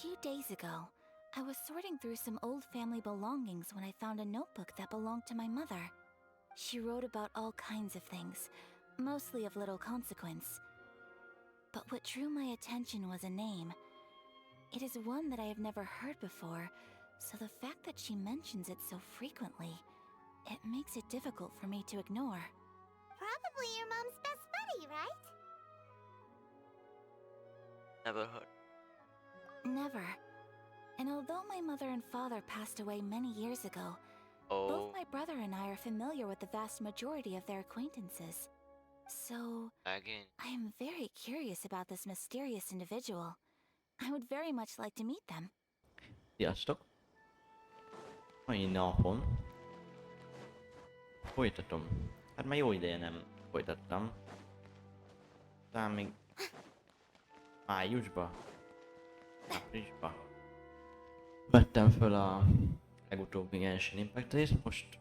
few days ago, I was sorting through some old family belongings when I found a notebook that belonged to my mother. She wrote about all kinds of things, mostly of little consequence. But what drew my attention was a name. It is one that I have never heard before, so the fact that she mentions it so frequently, it makes it difficult for me to ignore. Probably your mom's best buddy, right? Never heard. Never. And although my mother and father passed away many years ago, both Oh, my brother and I are familiar with the vast majority of their acquaintances. So, again. I am very curious about this mysterious individual. I would very much like to meet them. Sziasztok! Mai napon folytatom. Hát már jó ideje nem folytattam. Talán még májusba, áprilisba vettem föl a legutóbbi Genshin Impact részt, most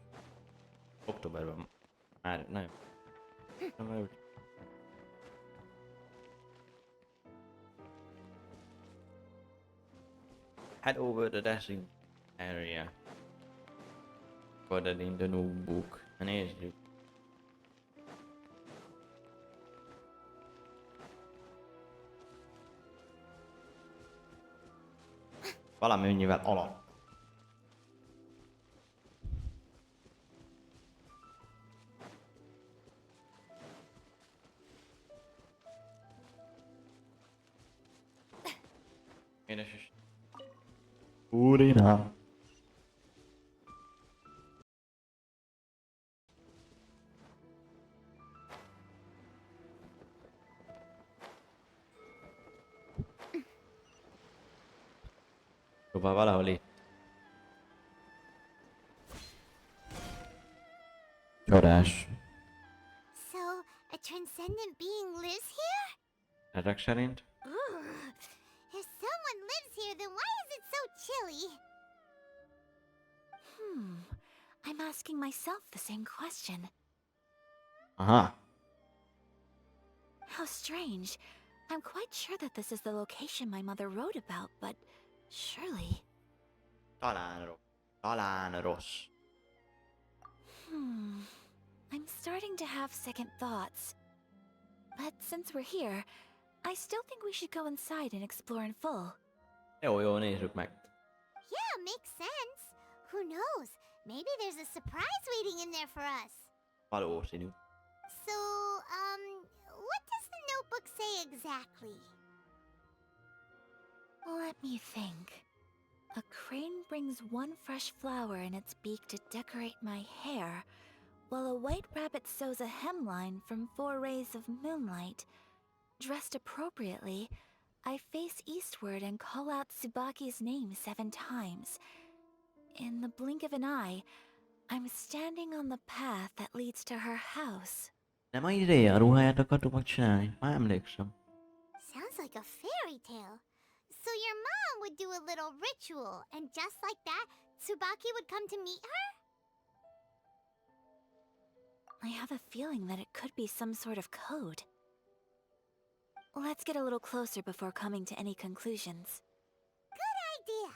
októberben már nagyon nem úgy. Head over the destination area. Further in the notebook. Na nézzük. Valami annyivel alatt. Édes is. Úrina! Szóval valahol itt. Csodás. So, a transcendent being lives here? Ezek szerint? Ooh. If someone lives here, then why is it so chilly? I'm asking myself the same question. Aha. How strange. I'm quite sure that this is the location my mother wrote about, but surely... Talán rossz. Talán rossz. I'm starting to have second thoughts. But since we're here, I still think we should go inside and explore in full. Jó, nézzük meg. Yeah, makes sense. Who knows? Maybe there's a surprise waiting in there for us. Valószínű. So, what does the notebook say exactly? Let me think. A crane brings one fresh flower in its beak to decorate my hair, while a white rabbit sews a hemline from 4 rays of moonlight. Dressed appropriately, I face eastward and call out Tsubaki's name 7 times. In the blink of an eye, I'm standing on the path that leads to her house. Nem a ideje, a ruháját akartuk megcsinálni. Már emlékszem. Sounds like a fairy tale. So your mom would do a little ritual, and just like that, Tsubaki would come to meet her? I have a feeling that it could be some sort of code. Let's get a little closer before coming to any conclusions. Good idea.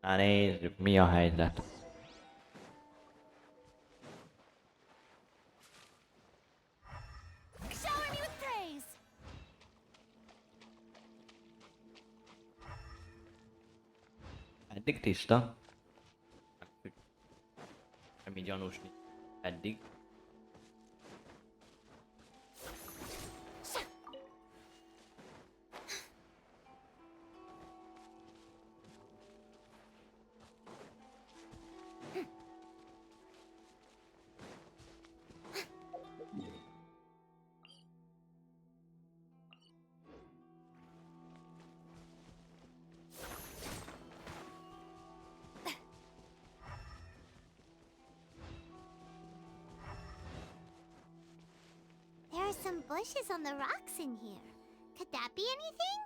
Na nézzük, mi a helyzet. Shower me with praise. Eddig tiszta. Semmi gyanús nincs. Eddig. There are some bushes on the rocks in here. Could that be anything?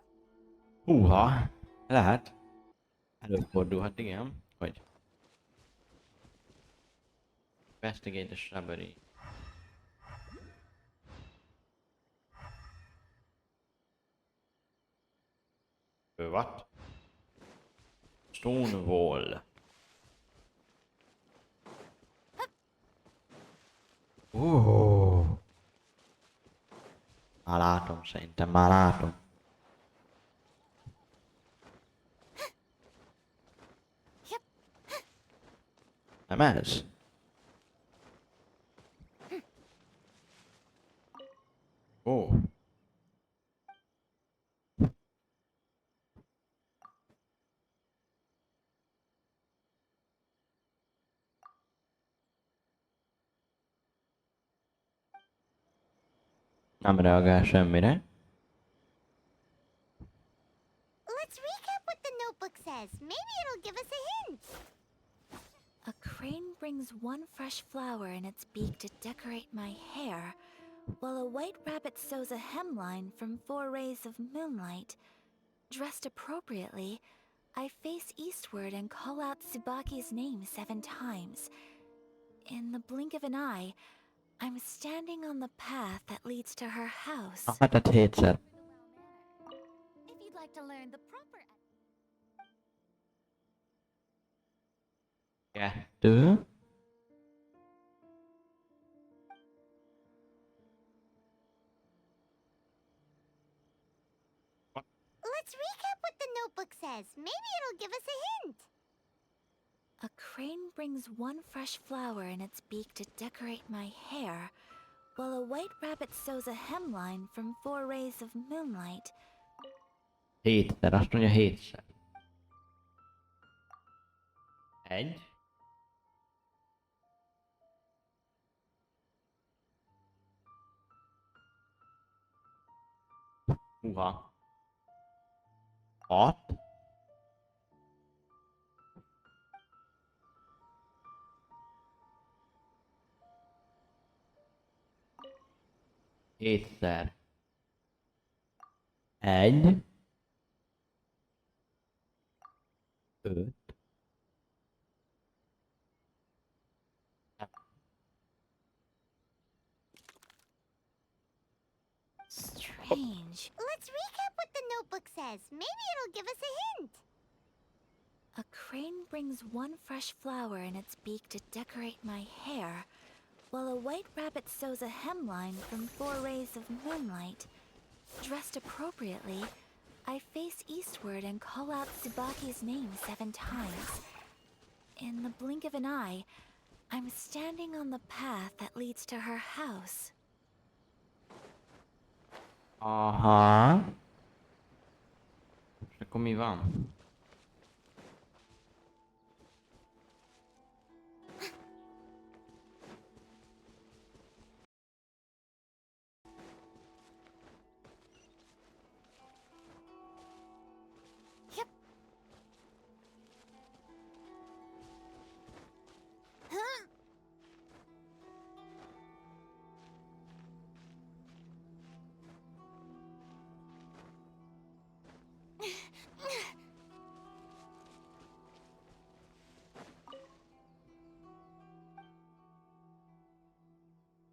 Húha! Lehet. Előfordulhat, igen. Hogy... Investigate the shrubbery. What? Stone wall. Már látom, szerintem már látom. Nem ez? Ó. Nem reagál semmire. Let's recap what the notebook says. Maybe it'll give us a hint. A crane brings one fresh flower in its beak to decorate my hair, while a white rabbit sews a hemline from 4 rays of moonlight. Dressed appropriately, I face eastward and call out Tsubaki's name 7 times. In the blink of an eye, I'm standing on the path that leads to her house. Hát a tetszett. If you'd like to learn the proper... 2. Let's recap what the notebook says. Maybe it'll give us a hint. A crane brings one fresh flower in its beak to decorate my hair, while a white rabbit sews a hemline from 4 rays of moonlight. 7-szer, azt mondja 7-szer. 1. Húha. 6. 7-szer. 1. 5. Strange. Let's recap what the notebook says. Maybe it'll give us a hint. A crane brings one fresh flower in its beak to decorate my hair, while a white rabbit sews a hemline from 4 rays of moonlight. Dressed appropriately, I face eastward and call out Tsubaki's name 7 times. In the blink of an eye, I'm standing on the path that leads to her house. Aha. És akkor mi van? Yep. Huh?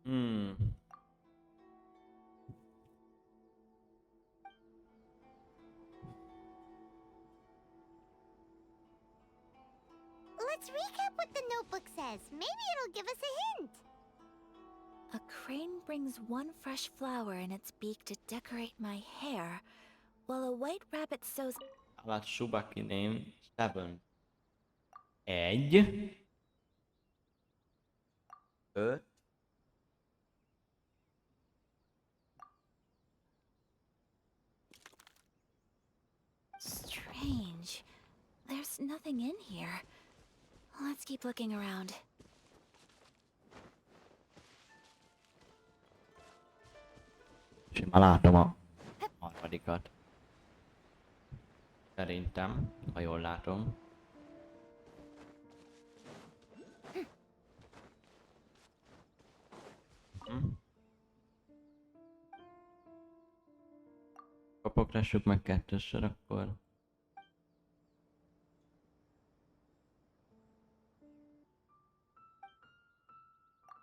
Hmm. Let's recap what the notebook says. Maybe it'll give us a hint. A crane brings one fresh flower in its beak to decorate my hair, while a white rabbit sews... Alatt Tsubaki name 7. 1. 5. Strange. There's nothing in here. Let's keep looking around. És én már látom a harmadikat. Szerintem, ha jól látom. Kopogtassuk meg 2-ször akkor.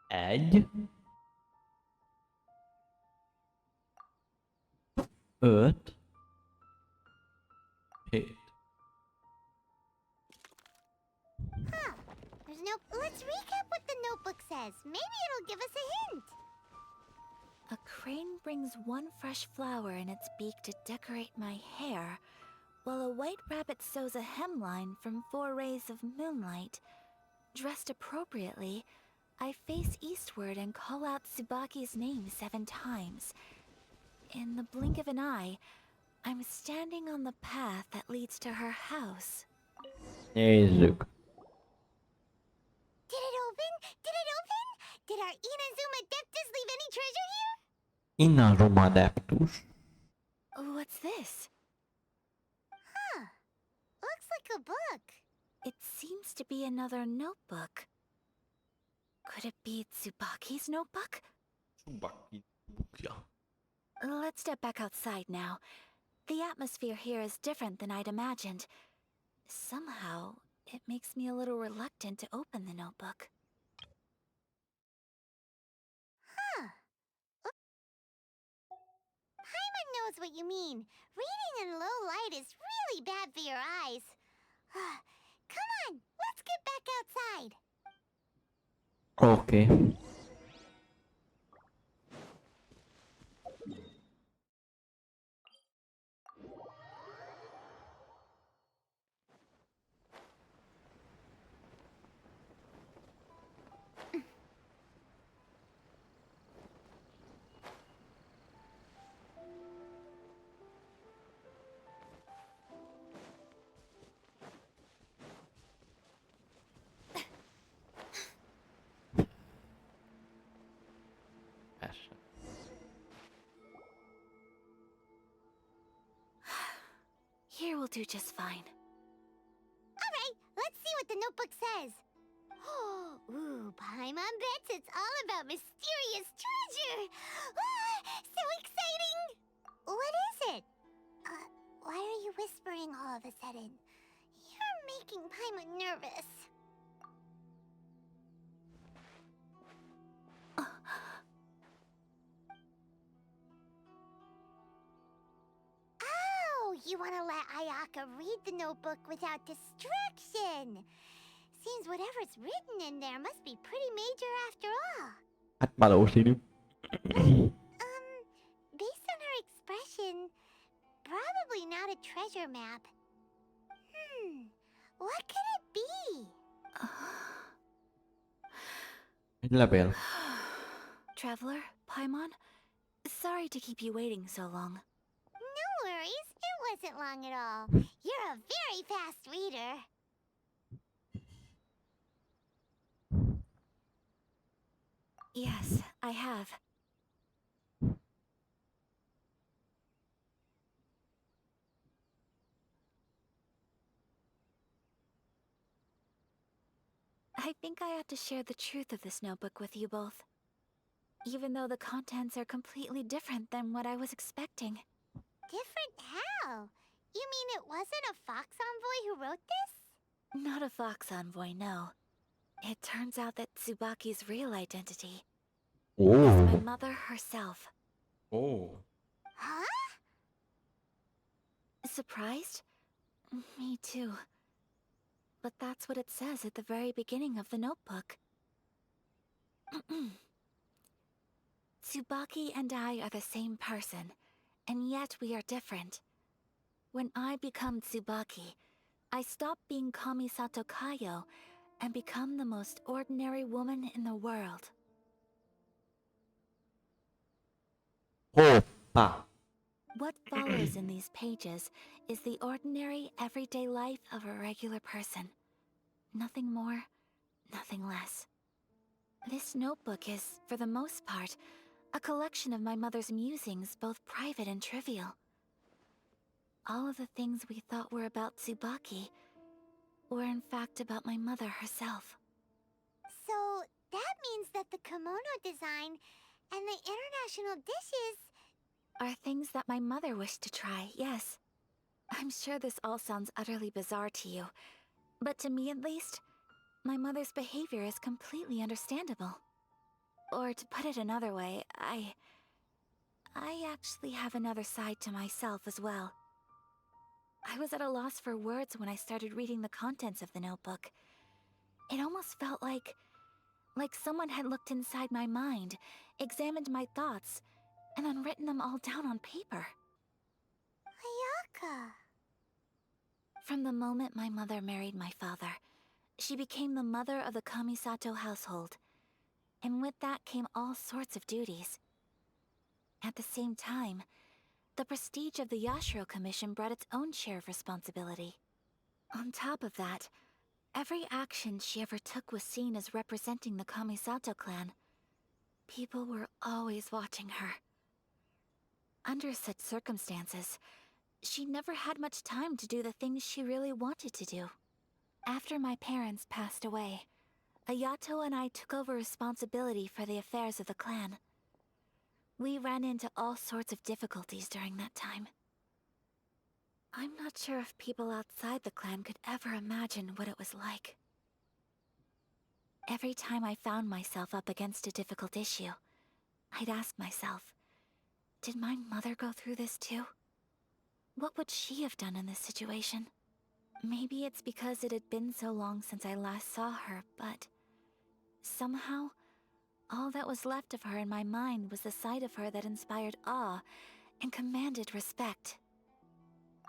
Egy. 5. 7. Nope, let's recap what the notebook says. Maybe it'll give us a hint. A crane brings one fresh flower in its beak to decorate my hair, while a white rabbit sews a hemline from 4 rays of moonlight. Dressed appropriately, I face eastward and call out Tsubaki's name 7 times. In the blink of an eye, I'm standing on the path that leads to her house. Nézzük. Did it open? Did it open? Did our Inazuma Adeptus leave any treasure here? Inazuma Adeptus. What's this? Huh. Looks like a book. It seems to be another notebook. Could it be Tsubaki's notebook? Tsubaki bukja. Let's step back outside now. The atmosphere here is different than I'd imagined. Somehow, it makes me a little reluctant to open the notebook. Huh. Paimon knows what you mean. Reading in low light is really bad for your eyes. Come on, let's get back outside. Oké. Persze. Here will do just fine. All right, let's see what the notebook says. Ooh, Paimon bets it's all about mysterious treasure. So exciting! What is it? Why are you whispering all of a sudden? You're making Paimon nervous. Oh, you want to let Ayaka read the notebook without distraction. Seems whatever's written in there must be pretty major after all. Hát valószínű. Based on her expression, probably not a treasure map. What could it be? Egy levél. Traveler, Paimon, sorry to keep you waiting so long. No worries, it wasn't long at all. You're a very fast reader. Yes, I have. I think I ought to share the truth of this notebook with you both. Even though the contents are completely different than what I was expecting. Different how? You mean it wasn't a fox envoy who wrote this? Not a fox envoy, no. It turns out that Tsubaki's real identity is my Ó. mother herself. Ó. Huh? Surprised? Me too. But that's what it says at the very beginning of the notebook. Tsubaki and I are the same person, and yet we are different. When I become Tsubaki, I stop being Kamisato Kayo and become the most ordinary woman in the world. Hoppá. What follows in these pages is the ordinary, everyday life of a regular person. Nothing more, nothing less. This notebook is, for the most part, a collection of my mother's musings, both private and trivial. All of the things we thought were about Tsubaki were in fact about my mother herself. So that means that the kimono design and the international dishes... Are things that my mother wished to try, yes. I'm sure this all sounds utterly bizarre to you, but to me at least, my mother's behavior is completely understandable. Or to put it another way, I actually have another side to myself as well. I was at a loss for words when I started reading the contents of the notebook. It almost felt like someone had looked inside my mind, examined my thoughts, and then written them all down on paper. Ayaka. From the moment my mother married my father, she became the mother of the Kamisato household, and with that came all sorts of duties. At the same time, the prestige of the Yashiro Commission brought its own share of responsibility. On top of that, every action she ever took was seen as representing the Kamisato clan. People were always watching her. Under such circumstances, she never had much time to do the things she really wanted to do. After my parents passed away, Ayato and I took over responsibility for the affairs of the clan. We ran into all sorts of difficulties during that time. I'm not sure if people outside the clan could ever imagine what it was like. Every time I found myself up against a difficult issue, I'd ask myself, did my mother go through this too? What would she have done in this situation? Maybe it's because it had been so long since I last saw her, but somehow, all that was left of her in my mind was the side of her that inspired awe and commanded respect.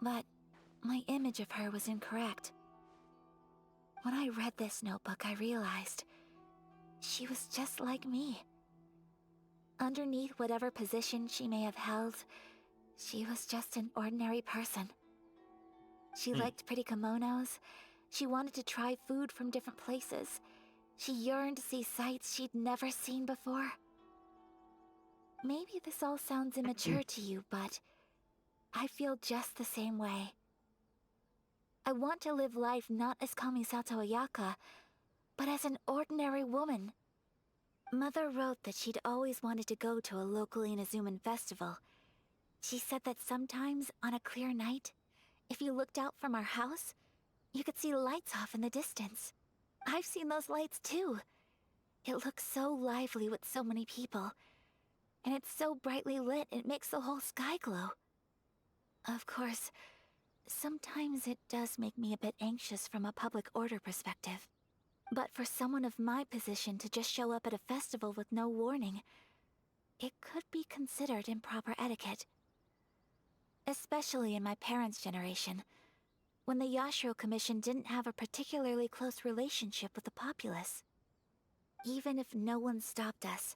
But my image of her was incorrect. When I read this notebook, I realized she was just like me. Underneath whatever position she may have held, she was just an ordinary person. She liked pretty kimonos. She wanted to try food from different places. She yearned to see sights she'd never seen before. Maybe this all sounds immature to you, but I feel just the same way. I want to live life not as Kamisato Ayaka, but as an ordinary woman. Mother wrote that she'd always wanted to go to a local Inazuman festival. She said that sometimes, on a clear night, if you looked out from our house, you could see lights off in the distance. I've seen those lights too. It looks so lively with so many people. And it's so brightly lit, it makes the whole sky glow. Of course, sometimes it does make me a bit anxious from a public order perspective. But for someone of my position to just show up at a festival with no warning, it could be considered improper etiquette. Especially in my parents' generation, when the Yashiro Commission didn't have a particularly close relationship with the populace. Even if no one stopped us,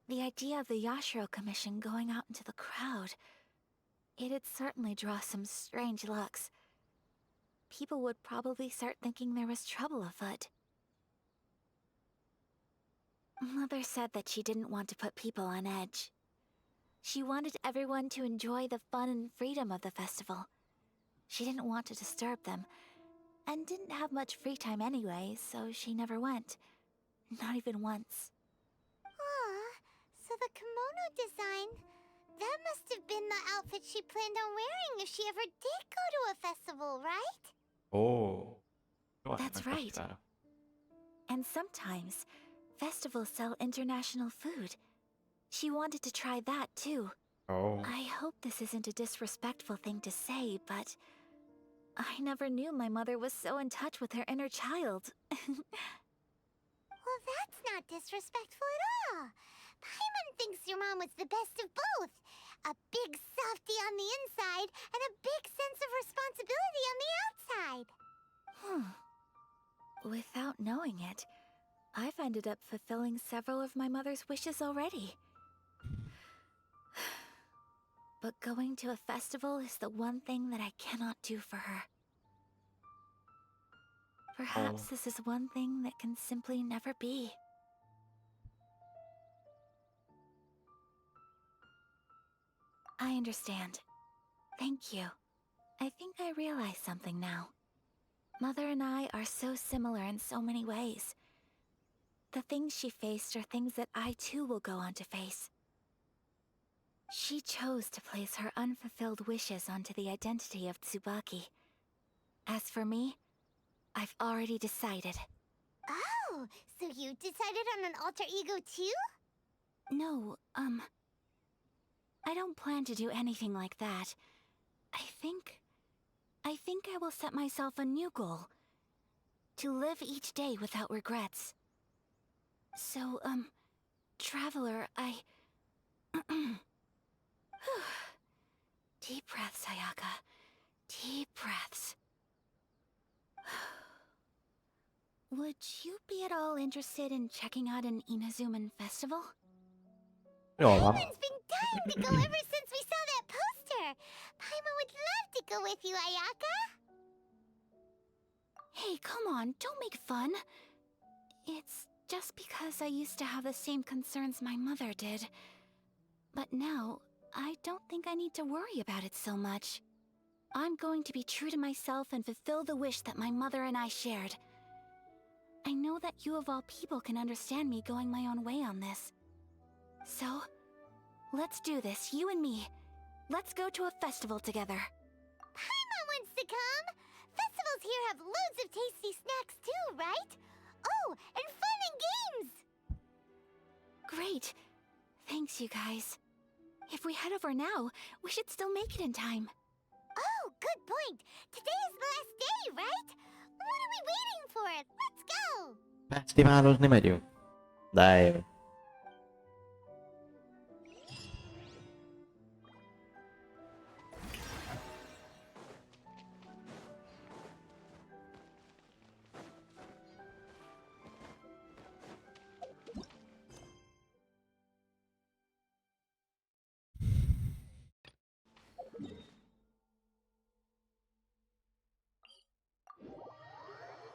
the idea of the Yashiro Commission going out into the crowd, it'd certainly draw some strange looks. People would probably start thinking there was trouble afoot. Mother said that she didn't want to put people on edge. She wanted everyone to enjoy the fun and freedom of the festival. She didn't want to disturb them, and didn't have much free time anyway, so she never went. Not even once. Aw, so the kimono design, that must have been the outfit she planned on wearing if she ever did go to a festival, right? Oh. That's right. And sometimes, festivals sell international food. She wanted to try that too. Oh. I hope this isn't a disrespectful thing to say, but I never knew my mother was so in touch with her inner child. Well, that's not disrespectful at all. Paimon thinks your mom was the best of both. A big softie on the inside and a big sense of responsibility on the outside. Without knowing it, I've ended up fulfilling several of my mother's wishes already. But going to a festival is the one thing that I cannot do for her. Perhaps this is one thing that can simply never be. I understand. Thank you. I think I realize something now. Mother and I are so similar in so many ways. The things she faced are things that I too will go on to face. She chose to place her unfulfilled wishes onto the identity of Tsubaki. As for me, I've already decided. Oh, so you decided on an alter ego too? No, I don't plan to do anything like that. I think I will set myself a new goal. to live each day without regrets. So, Traveler, Deep breaths, Ayaka. Deep breaths. Would you be at all interested in checking out an Inazuman festival? Jól van. Paimon's been dying to go ever since we saw that poster. Paimon would love to go with you, Ayaka. Hey, come on, don't make fun. It's just because I used to have the same concerns my mother did. But now, I don't think I need to worry about it so much. I'm going to be true to myself and fulfill the wish that my mother and I shared. I know that you of all people can understand me going my own way on this. So, let's do this, you and me. Let's go to a festival together. Paimon wants to come. Festivals here have loads of tasty snacks too, right? Oh, and fun and games! Great. Thanks, you guys. If we head over now, we should still make it in time. Oh, good point. Today is the last day, right? What are we waiting for? Let's go! Fesztiválozni megyünk. De jó.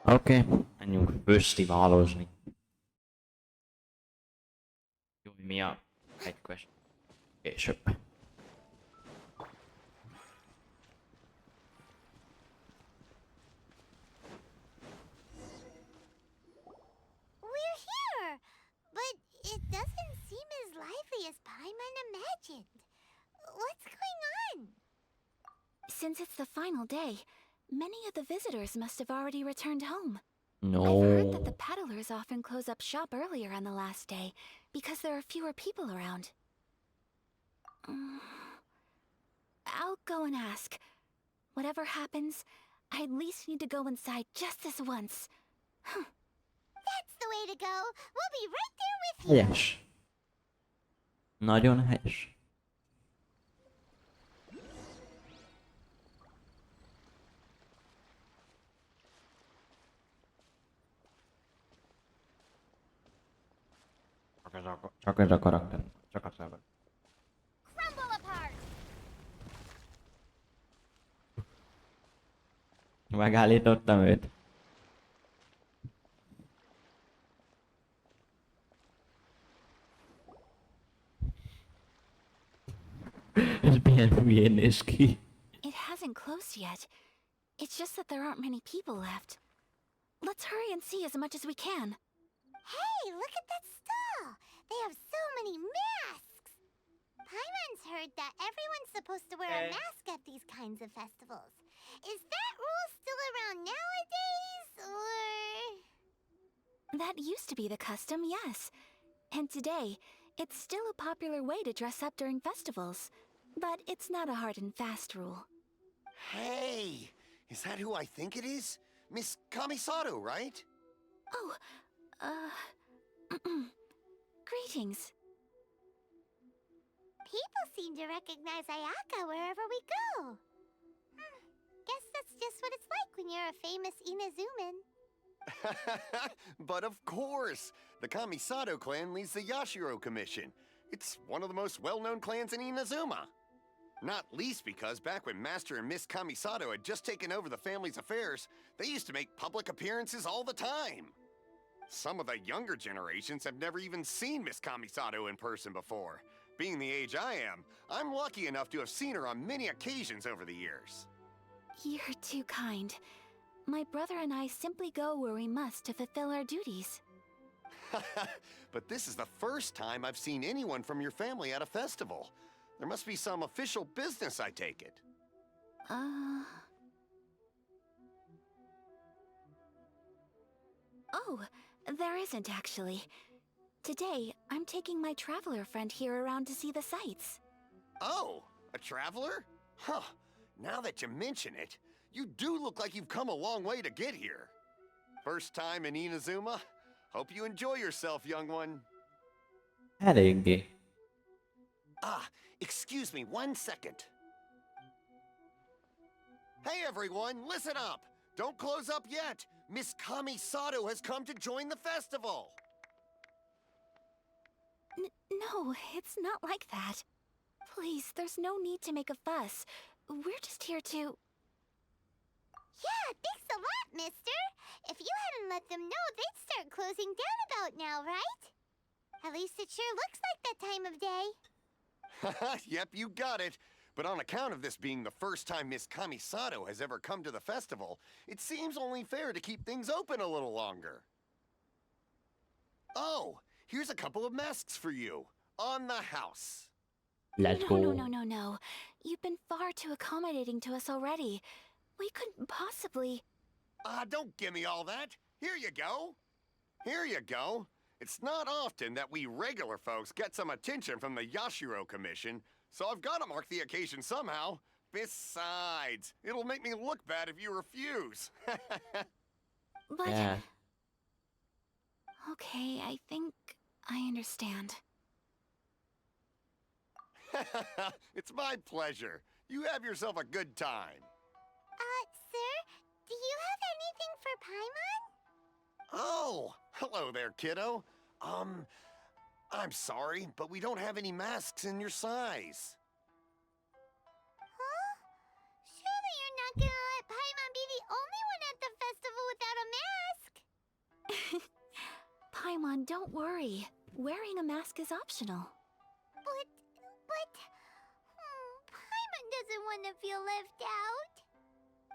Oké, menjünk fesztiválozni. Jó, mi a egy quest? Később. We're here! But it doesn't seem as lively as Paimon imagined. What's going on? Since it's the final day, many of the visitors must have already returned home. No. I've heard that the peddlers often close up shop earlier on the last day because there are fewer people around. I'll go and ask. Whatever happens, I at least need to go inside just this once. That's the way to go. We'll be right there with you. Helyes. Nagyon helyes. Csak ez a karakter. Csak a szöveg. Crumble apart! Megállítottam őt. Ez milyen hülyén néz ki. It hasn't closed yet. It's just that there aren't many people left. Let's hurry and see as much as we can. Hey, look at that stall! They have so many masks! Paimon's heard that everyone's supposed to wear a mask at these kinds of festivals. Is that rule still around nowadays, or...? That used to be the custom, yes. And today, it's still a popular way to dress up during festivals. But it's not a hard and fast rule. Hey! Is that who I think it is? Miss Kamisato, right? Oh, greetings. People seem to recognize Ayaka wherever we go. Guess that's just what it's like when you're a famous Inazuman. But of course! The Kamisato clan leads the Yashiro Commission. It's one of the most well-known clans in Inazuma. Not least because back when Master and Miss Kamisato had just taken over the family's affairs, they used to make public appearances all the time. Some of the younger generations have never even seen Miss Kamisato in person before. Being the age I am, I'm lucky enough to have seen her on many occasions over the years. You're too kind. My brother and I simply go where we must to fulfill our duties. But this is the first time I've seen anyone from your family at a festival. There must be some official business, I take it. Oh, there isn't actually. Today, I'm taking my traveler friend here around to see the sights. Oh, a traveler? Huh. Now that you mention it, you do look like you've come a long way to get here. First time in Inazuma? Hope you enjoy yourself, young one. Eléggé. Ah, excuse me 1 second. Hey everyone, listen up! Don't close up yet! Miss Kami-Sato has come to join the festival! No, it's not like that. Please, there's no need to make a fuss. We're just here to... Yeah, thanks a lot, mister. If you hadn't let them know, they'd start closing down about now, right? At least it sure looks like that time of day. Yep, you got it. But on account of this being the first time Miss Kami-Sato has ever come to the festival, it seems only fair to keep things open a little longer. Oh, here's a couple of masks for you. On the house. Let's go. No. You've been far too accommodating to us already. We couldn't possibly... Don't give me all that. Here you go. Here you go. It's not often that we regular folks get some attention from the Yashiro Commission, so I've got to mark the occasion somehow. Besides, it'll make me look bad if you refuse. But... Yeah. Okay, I think I understand. It's my pleasure. You have yourself a good time. Sir, do you have anything for Paimon? Oh, hello there, kiddo. I'm sorry, but we don't have any masks in your size. Huh? Surely you're not gonna let Paimon be the only one at the festival without a mask? Paimon, don't worry. Wearing a mask is optional. But... Paimon doesn't want to feel left out.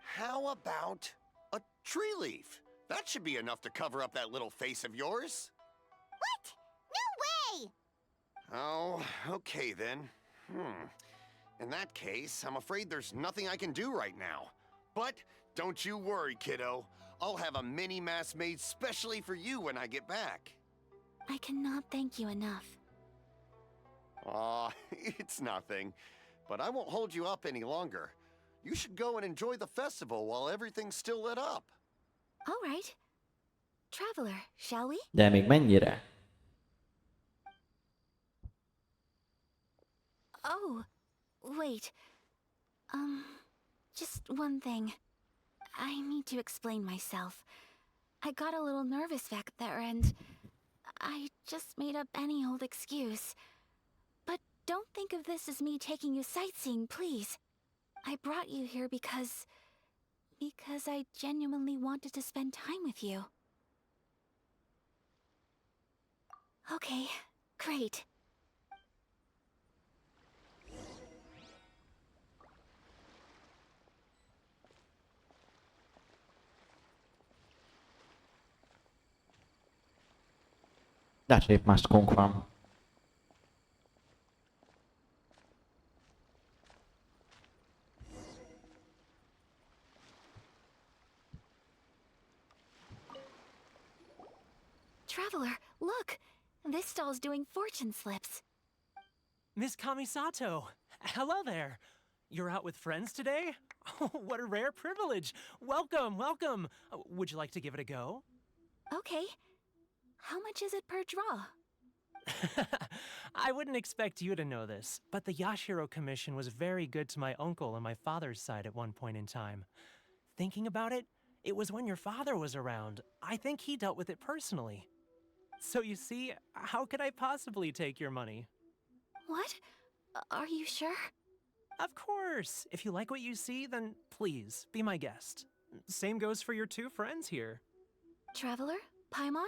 How about a tree leaf? That should be enough to cover up that little face of yours. What? No way! Oh, okay then. In that case, I'm afraid there's nothing I can do right now. But don't you worry, kiddo. I'll have a mini mask made specially for you when I get back. I cannot thank you enough. Aw, it's nothing. But I won't hold you up any longer. You should go and enjoy the festival while everything's still lit up. All right. Traveler, shall we? De még mennyire? Oh, wait. Just one thing. I need to explain myself. I got a little nervous back there and I just made up any old excuse. But don't think of this as me taking you sightseeing, please. I brought you here because I genuinely wanted to spend time with you. Okay, great. De szép maszkunk van. Traveler, look! This stall's doing fortune slips. Miss Kami-Sato, hello there. You're out with friends today? Oh, what a rare privilege. Welcome, welcome. Would you like to give it a go? Okay. How much is it per draw? I wouldn't expect you to know this, but the Yashiro Commission was very good to my uncle on my father's side at one point in time. Thinking about it, it was when your father was around. I think he dealt with it personally. So you see, how could I possibly take your money? What? Are you sure? Of course. If you like what you see, then please, be my guest. Same goes for your two friends here. Traveler? Paimon?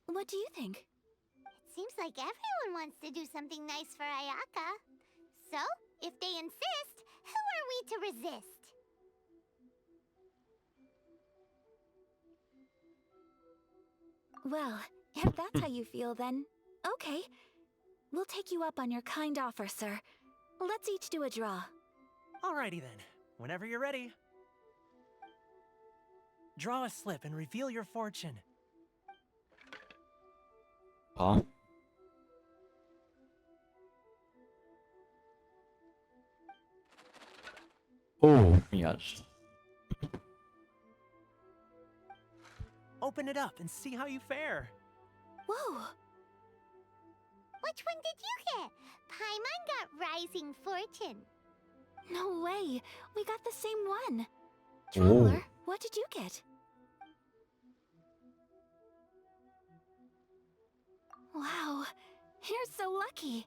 What do you think? It seems like everyone wants to do something nice for Ayaka. So, if they insist, who are we to resist? Well, if that's how you feel, then okay. We'll take you up on your kind offer, sir. Let's each do a draw. Alrighty then, whenever you're ready. Draw a slip and reveal your fortune. Ha. Ó, mi az? Open it up and see how you fare. Whoa! Which one did you get? Paimon got Rising Fortune. No way! We got the same one! Traveler, what did you get? Wow, you're so lucky!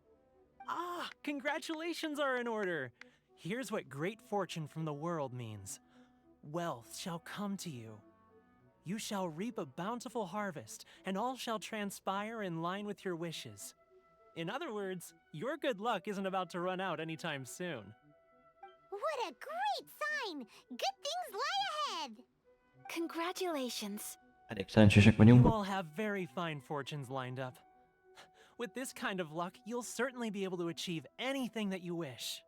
Ah, congratulations are in order. Here's what great fortune from the world means. Wealth shall come to you. You shall reap a bountiful harvest, and all shall transpire in line with your wishes. In other words, your good luck isn't about to run out anytime soon. What a great sign! Good things lie ahead! Congratulations. Elég szerencsések vagyunk. You all have very fine fortunes lined up. With this kind of luck, you'll certainly be able to achieve anything that you wish.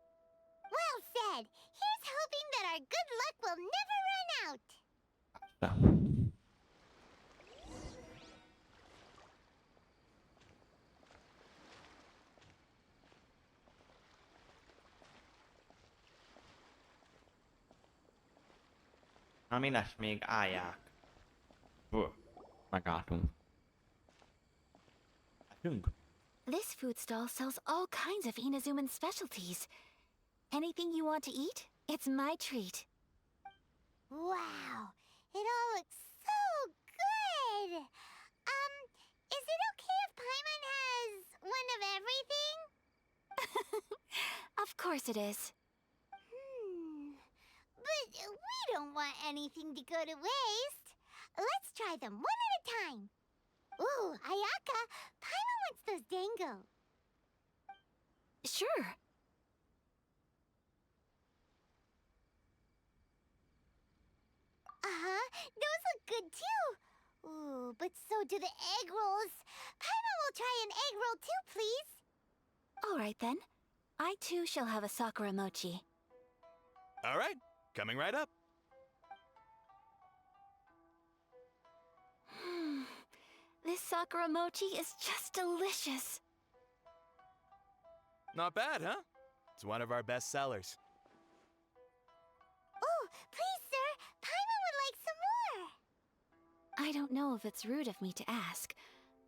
Well said! Here's hoping that our good luck will never run out! Na mi lesz még Ayaka? Megálltunk. Mehetünk? This food stall sells all kinds of Inazuman specialties. Anything you want to eat, it's my treat. Wow! It all looks so good! Is it okay if Paimon has one of everything? Of course it is. But we don't want anything to go to waste. Let's try them one at a time. Ooh, Ayaka, Paimon wants those dango. Sure. Uh-huh, those look good too. Ooh, but so do the egg rolls. Paimon will try an egg roll too, please. All right then. I too shall have a sakura mochi. All right, coming right up. This sakura mochi is just delicious. Not bad, huh? It's one of our best sellers. Oh, please, sir. Paimon would like some more. I don't know if it's rude of me to ask,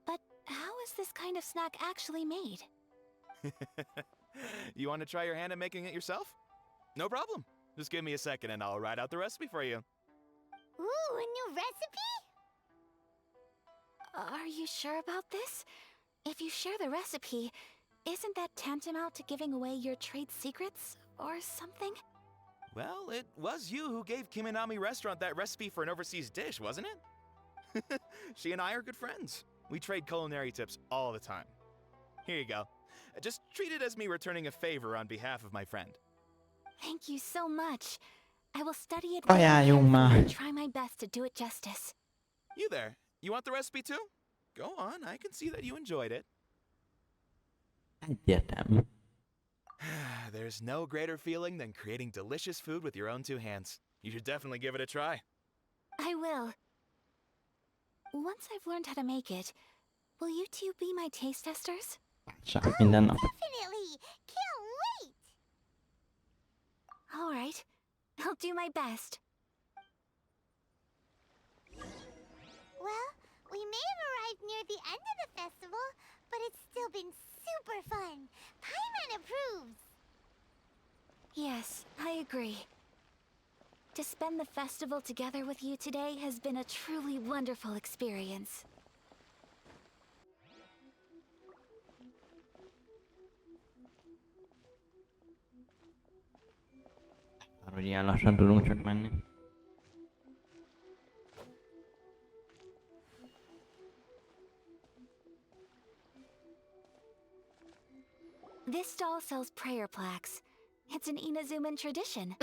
but how is this kind of snack actually made? You want to try your hand at making it yourself? No problem. Just give me a second and I'll write out the recipe for you. Ooh, a new recipe? Are you sure about this? If you share the recipe, isn't that tantamount to giving away your trade secrets or something? Well, it was you who gave Kiminami Restaurant that recipe for an overseas dish, wasn't it? She and I are good friends. We trade culinary tips all the time. Here you go. Just treat it as me returning a favor on behalf of my friend. Thank you so much. I will study it Ajánljunk már. and try my best to do it justice. You there. You want the recipe too? Go on, I can see that you enjoyed it. Egyértelmű. There's no greater feeling than creating delicious food with your own two hands. You should definitely give it a try. I will. Once I've learned how to make it, will you two be my taste testers? Csak minden nap. Definitely. Can't wait. All right. I'll do my best. Well, we may have arrived near the end of the festival, but it's still been super fun. Paimon approves. Yes, I agree. To spend the festival together with you today has been a truly wonderful experience. Már hogy ilyen lassan tudunk csak menni. This stall sells prayer plaques. It's an Inazuman tradition.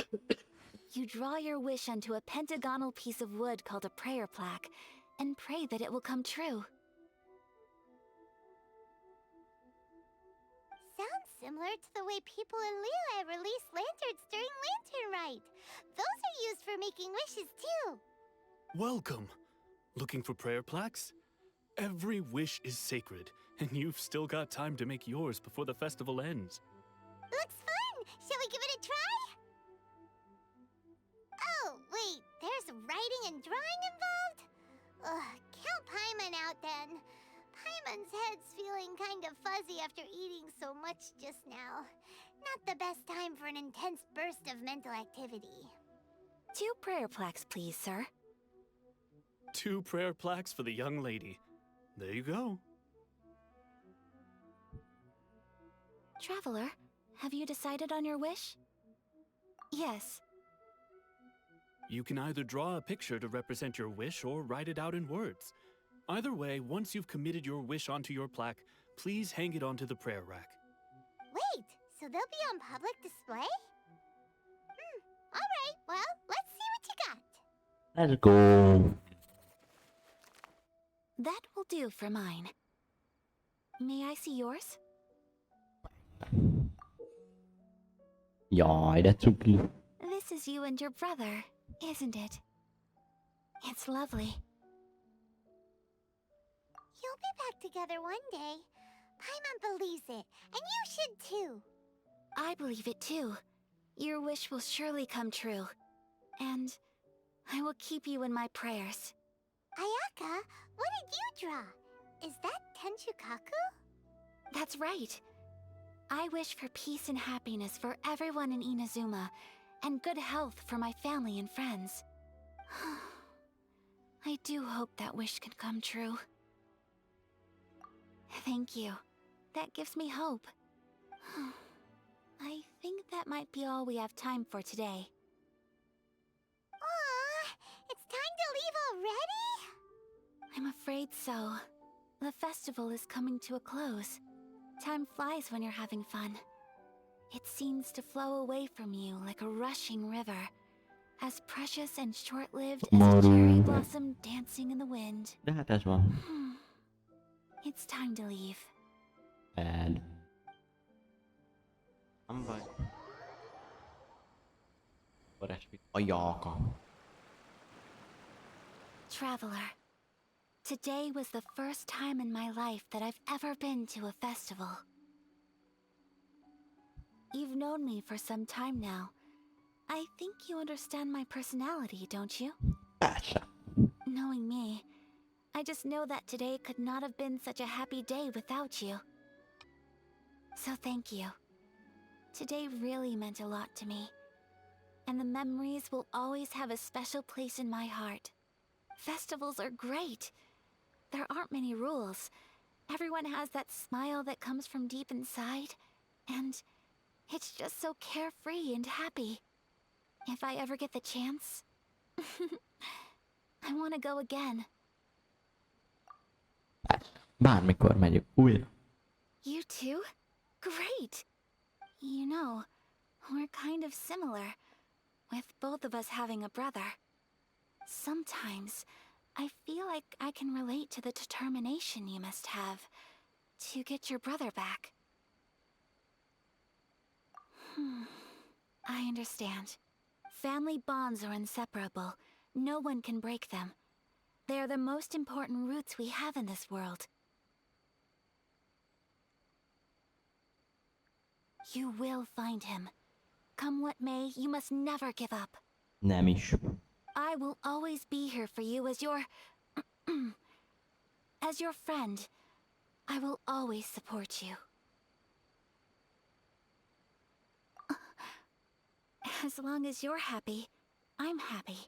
You draw your wish onto a pentagonal piece of wood called a prayer plaque, and pray that it will come true. Sounds similar to the way people in Liyue release lanterns during Lantern Rite. Those are used for making wishes too. Welcome. Looking for prayer plaques? Every wish is sacred, and you've still got time to make yours before the festival ends. Looks fun! Shall we give it a try? Oh, wait, there's writing and drawing involved? Count Paimon out then. Paimon's head's feeling kind of fuzzy after eating so much just now. Not the best time for an intense burst of mental activity. 2 prayer plaques, please, sir. 2 prayer plaques for the young lady. There you go. Traveler, have you decided on your wish? Yes. You can either draw a picture to represent your wish or write it out in words. Either way, once you've committed your wish onto your plaque, please hang it onto the prayer rack. Wait, so they'll be on public display? Alright, well, let's see what you got. Let's go. That will do for mine. May I see yours? Jaj, de cuki. This is you and your brother, isn't it? It's lovely. You'll be back together one day. Paimon believes it, and you should too. I believe it too. Your wish will surely come true. And I will keep you in my prayers. Ayaka, what did you draw? Is that Tenchukaku? That's right. I wish for peace and happiness for everyone in Inazuma, and good health for my family and friends. I do hope that wish can come true. Thank you. That gives me hope. I think that might be all we have time for today. Aw, it's time to leave already? I'm afraid so. The festival is coming to a close. Time flies when you're having fun. It seems to flow away from you like a rushing river, as precious and short-lived as a cherry blossom dancing in the wind. De hát ez van. It's time to leave. Bad. Nem baj. Keresik Ayaka. Traveler, today was the first time in my life that I've ever been to a festival. You've known me for some time now. I think you understand my personality, don't you? Persze. Knowing me, I just know that today could not have been such a happy day without you. So thank you. Today really meant a lot to me. And the memories will always have a special place in my heart. Festivals are great. There aren't many rules. Everyone has that smile that comes from deep inside. And it's just so carefree and happy. If I ever get the chance, I want to go again. Persze. Bármikor megyünk újra. You too? Great! You know, we're kind of similar, with both of us having a brother. Sometimes, I feel like I can relate to the determination you must have to get your brother back. I understand. Family bonds are inseparable. No one can break them. They are the most important roots we have in this world. You will find him. Come what may, you must never give up. Nem is. I will always be here for you as your... as your friend. I will always support you. As long as you're happy, I'm happy.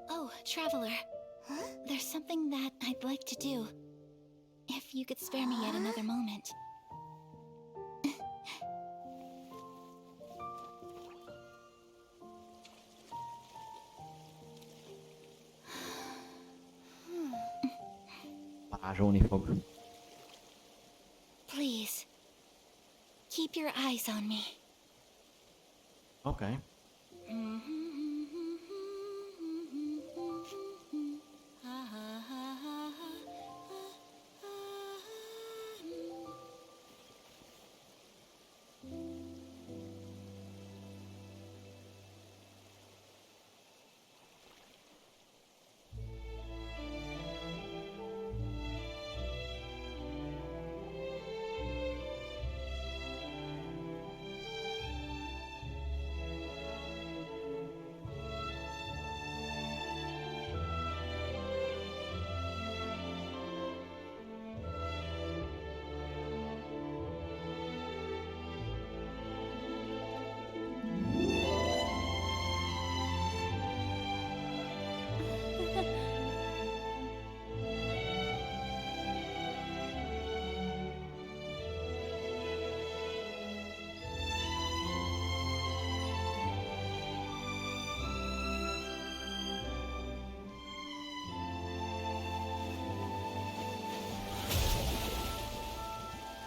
Oh, Traveler. Huh? There's something that I'd like to do. If you could spare me yet another moment. Varázsolni fog. Please. Keep your eyes on me. Oké.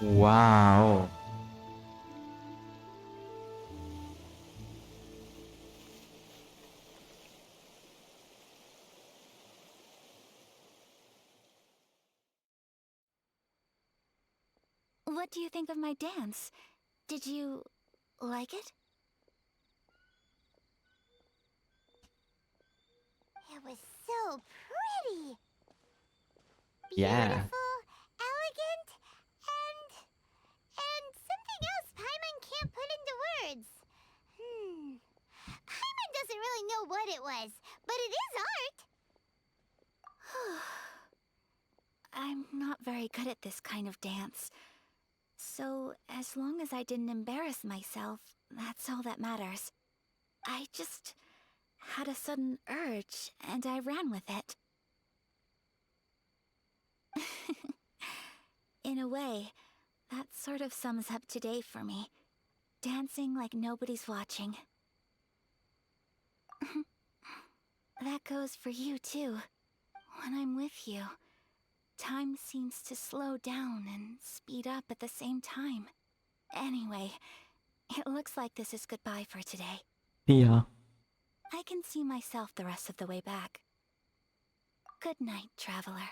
Wow. What do you think of my dance? Did you like it? It was so pretty. Yeah. Beautiful, elegant, and something else Paimon can't put into words. Paimon doesn't really know what it was, but it is art. I'm not very good at this kind of dance. So, as long as I didn't embarrass myself, that's all that matters. I just had a sudden urge, and I ran with it. In a way, that sort of sums up today for me. Dancing like nobody's watching. That goes for you, too. When I'm with you, time seems to slow down and speed up at the same time. Anyway, it looks like this is goodbye for today. Yeah. I can see myself the rest of the way back. Good night, traveler.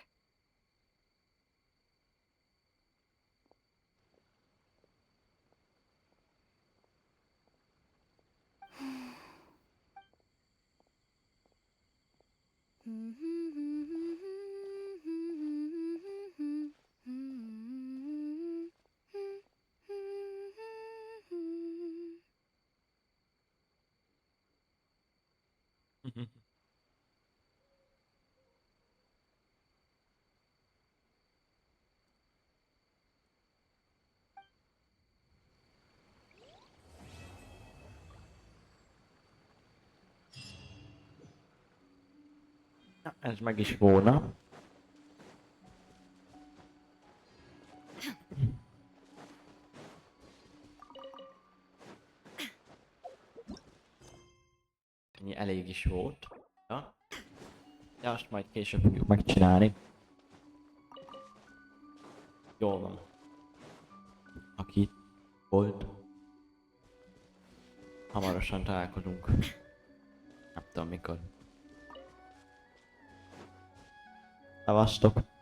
Na, ez meg is volna. Ennyi elég is volt. Ja. De azt majd később fogjuk megcsinálni. Jól van. Aki itt volt. Hamarosan találkozunk. Nem tudom mikor. Szevasztok!